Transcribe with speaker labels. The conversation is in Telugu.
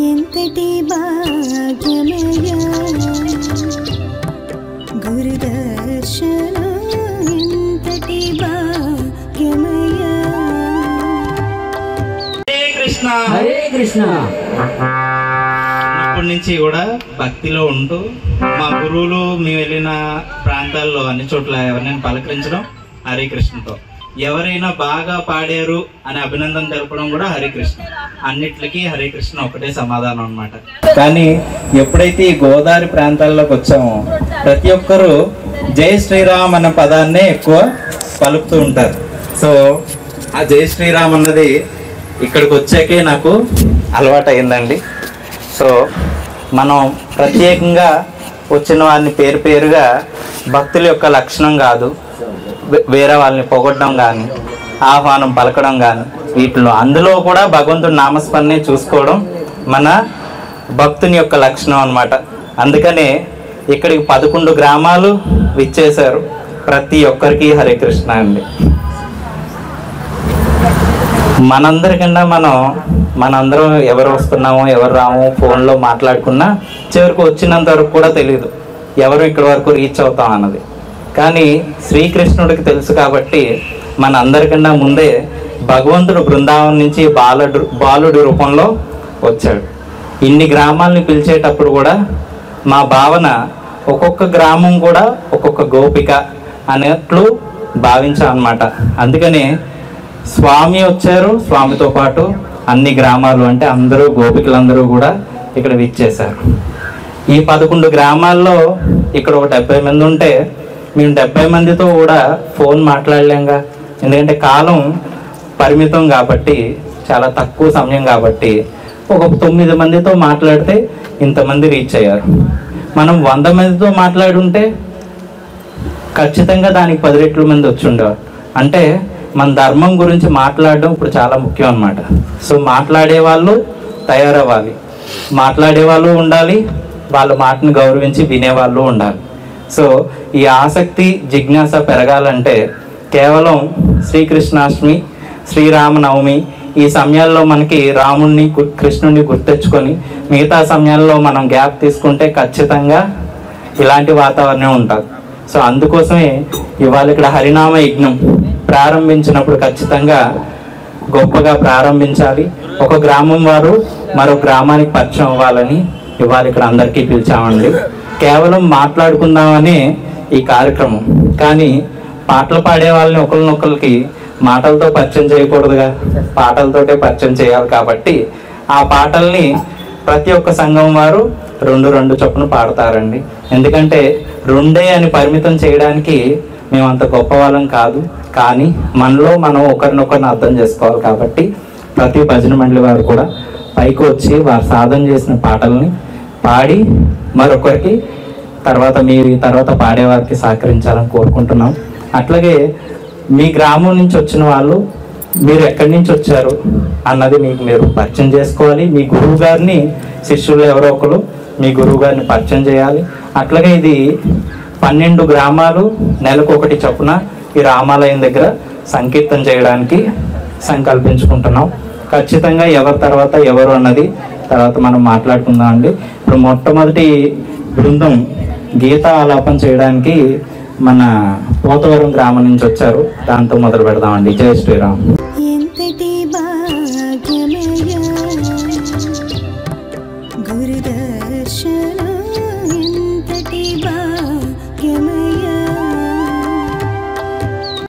Speaker 1: ఎంతటి భాగ్యమయ గురుదర్శనం ఎంతటి భాగ్యమయ.
Speaker 2: హరే కృష్ణ
Speaker 3: హరే కృష్ణ.
Speaker 2: చిన్నప్పటి నుంచి కూడా భక్తిలో ఉంటూ మా గురువులు మేము వెళ్ళిన ప్రాంతాల్లో అన్ని చోట్ల ఎవరినైనా పలకరించడం హరే కృష్ణతో, ఎవరైనా బాగా పాడారు అని అభినందన తెలపడం కూడా హరే కృష్ణ. అన్నిట్లకి హరే కృష్ణ ఒకటే సమాధానం అన్నమాట. కానీ ఎప్పుడైతే ఈ గోదావరి ప్రాంతాల్లోకి వచ్చామో ప్రతి ఒక్కరూ జై శ్రీరామ్ అన్న పదాన్నే ఎక్కువ పలుకుతూ ఉంటారు. సో ఆ జై శ్రీరామ్ అన్నది ఇక్కడికి వచ్చాకే నాకు అలవాటు అయిందండి. సో మనం ప్రత్యేకంగా వచ్చిన వారిని పేరు పేరుగా భక్తుల యొక్క లక్షణం కాదు, వేరే వాళ్ళని పొగడడం కానీ ఆహ్వానం పలకడం కానీ వీటిలో అందులో కూడా భగవంతుడి నామస్మరణే చూసుకోవడం మన భక్తుని యొక్క లక్షణం అన్నమాట. అందుకనే ఇక్కడికి 11 గ్రామాలు విచ్చేశారు. ప్రతి ఒక్కరికి హరే కృష్ణ అండి. మనందరికన్నా మనందరం ఎవరు వస్తున్నామో ఎవరు రామో ఫోన్లో మాట్లాడుకున్నా చివరికి వచ్చినంత వరకు కూడా తెలియదు ఎవరు ఇక్కడి వరకు రీచ్ అవుతాం అన్నది. కానీ శ్రీకృష్ణుడికి తెలుసు కాబట్టి మన అందరికన్నా ముందే భగవంతుడు బృందావనం నుంచి బాలుడి రూపంలో వచ్చాడు. ఇన్ని గ్రామాలని పిలిచేటప్పుడు కూడా మా భావన ఒక్కొక్క గ్రామం కూడా ఒక్కొక్క గోపిక అనేట్లు భావించాం అన్నమాట. అందుకని స్వామి వచ్చారు, స్వామితో పాటు అన్ని గ్రామాలు అంటే అందరూ గోపికలందరూ కూడా ఇక్కడ విచ్చేశారు. ఈ 11 గ్రామాల్లో ఇక్కడ ఒక 70 మంది ఉంటే మేము 70 మందితో కూడా ఫోన్ మాట్లాడలేంగా, ఎందుకంటే కాలం పరిమితం కాబట్టి, చాలా తక్కువ సమయం కాబట్టి ఒక 9 మందితో మాట్లాడితే ఇంతమంది రీచ్ అయ్యారు. మనం 100 మందితో మాట్లాడుంటే ఖచ్చితంగా దానికి 10 రెట్లు మంది వచ్చి ఉండేవారు. అంటే మన ధర్మం గురించి మాట్లాడడం ఇప్పుడు చాలా ముఖ్యం అన్నమాట. సో మాట్లాడే వాళ్ళు తయారవ్వాలి, మాట్లాడే వాళ్ళు ఉండాలి, వాళ్ళ మాటను గౌరవించి వినేవాళ్ళు ఉండాలి. సో ఈ ఆసక్తి జిజ్ఞాస పెరగాలంటే కేవలం శ్రీకృష్ణాష్టమి, శ్రీరామనవమి ఈ సమయాల్లో మనకి రాముణ్ణి కృష్ణుడిని గుర్తెచ్చుకొని మిగతా సమయాల్లో మనం గ్యాప్ తీసుకుంటే ఖచ్చితంగా ఇలాంటి వాతావరణం ఉంటుంది. సో అందుకోసమే ఇవాళ ఇక్కడ హరినామ యజ్ఞం ప్రారంభించినప్పుడు ఖచ్చితంగా గొప్పగా ప్రారంభించాలి. ఒక గ్రామం వారు మరో గ్రామానికి పరిచయం అవ్వాలని ఇవాళ ఇక్కడ అందరికీ పిలిచామండి. కేవలం మాట్లాడుకుందామని ఈ కార్యక్రమం, కానీ పాటలు పాడే వాళ్ళని ఒకరినొకరికి మాటలతో పరిచయం చేయకూడదుగా, పాటలతోటే పరిచయం చేయాలి. కాబట్టి ఆ పాటల్ని ప్రతి ఒక్క సంఘం వారు 2 చొప్పున పాడతారండి. ఎందుకంటే 2 అని పరిమితం చేయడానికి మేము అంత గొప్ప వాళ్ళం కాదు, కానీ మనలో మనం ఒకరినొకరిని అర్థం చేసుకోవాలి. కాబట్టి ప్రతి భజన మండలి వారు కూడా పైకి వచ్చి వారు సాధన చేసిన పాటల్ని పాడి మరొకరికి తర్వాత పాడేవారికి సహకరించాలని కోరుకుంటున్నాం. అట్లాగే మీ గ్రామం నుంచి వచ్చిన వాళ్ళు మీరు ఎక్కడి నుంచి వచ్చారు అన్నది మీరు పరిచయం చేసుకోవాలి. మీ గురువు గారిని, శిష్యులు ఎవరో ఒకరు మీ గురువు గారిని పరిచయం చేయాలి. అట్లాగే ఇది 12 గ్రామాలు నెలకు 1 చొప్పున ఈ రామాలయం దగ్గర సంకీర్తన చేయడానికి సంకల్పించుకుంటున్నాం. ఖచ్చితంగా ఎవరి తర్వాత ఎవరు అన్నది తర్వాత మనం మాట్లాడుకుందాం అండి. ఇప్పుడు మొట్టమొదటి బృందం గీత ఆలాపన చేయడానికి మన పోతవరం గ్రామం నుంచి వచ్చారు. దాంతో మొదలు పెడదామండి. జై శ్రీరామ్.
Speaker 1: ఎంతటి భాగ్యమయ గురుదర్శనం ఎంతటి